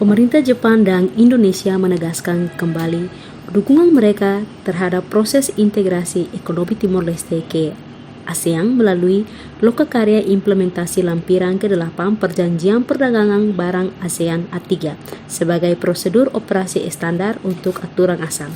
Pemerintah Jepang dan Indonesia menegaskan kembali dukungan mereka terhadap proses integrasi ekonomi Timor Leste ke ASEAN melalui lokakarya implementasi lampiran ke-8 Perjanjian Perdagangan Barang ASEAN A3 sebagai prosedur operasi standar untuk aturan asal.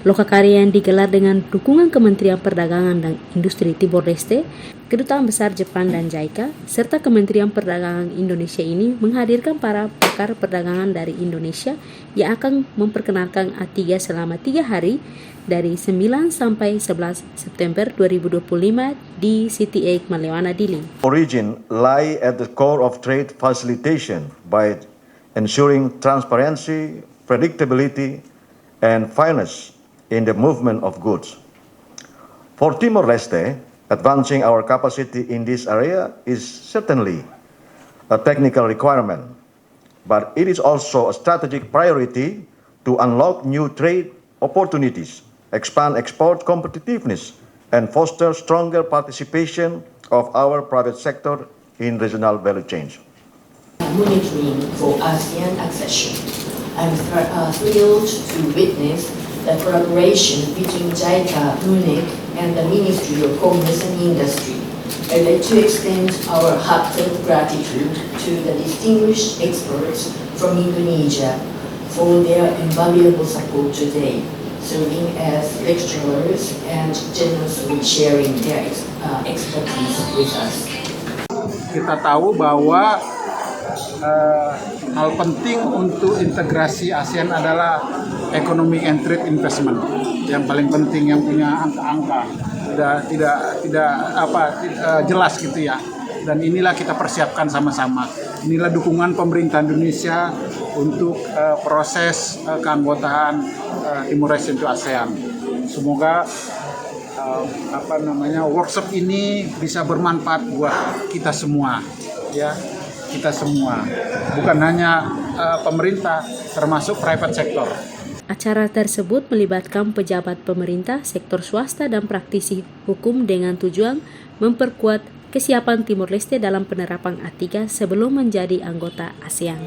Lokakarya yang digelar dengan dukungan Kementerian Perdagangan dan Industri Timor Leste, Kedutaan Besar Jepang dan JICA, serta Kementerian Perdagangan Indonesia ini menghadirkan para pakar perdagangan dari Indonesia yang akan memperkenalkan A3 selama 3 hari dari 9 sampai 11 September 2025 di CTA Malewana, Dili. Origin lie at the core of trade facilitation by ensuring transparency, predictability, and fairness in the movement of goods. For Timor-Leste, advancing our capacity in this area is certainly a technical requirement, but it is also a strategic priority to unlock new trade opportunities, expand export competitiveness, and foster stronger participation of our private sector in regional value chains. Monitoring for ASEAN accession. I'm thrilled to witness the collaboration between JICA, MUNIC, and the Ministry of Commerce and Industry. I'd like to extend our heartfelt gratitude to the distinguished experts from Indonesia for their invaluable support today, serving as lecturers and generously sharing their expertise with us. Kita tahu bahwa hal penting untuk integrasi ASEAN adalah economic and trade investment yang paling penting, yang punya angka-angka tidak jelas gitu ya. Dan inilah kita persiapkan sama-sama. Inilah dukungan pemerintah Indonesia untuk proses keanggotaan Timor Leste untuk ASEAN. Semoga workshop ini bisa bermanfaat buat kita semua, ya. Kita semua, bukan hanya pemerintah, termasuk private sector. Acara tersebut melibatkan pejabat pemerintah, sektor swasta, dan praktisi hukum dengan tujuan memperkuat kesiapan Timor Leste dalam penerapan A3 sebelum menjadi anggota ASEAN.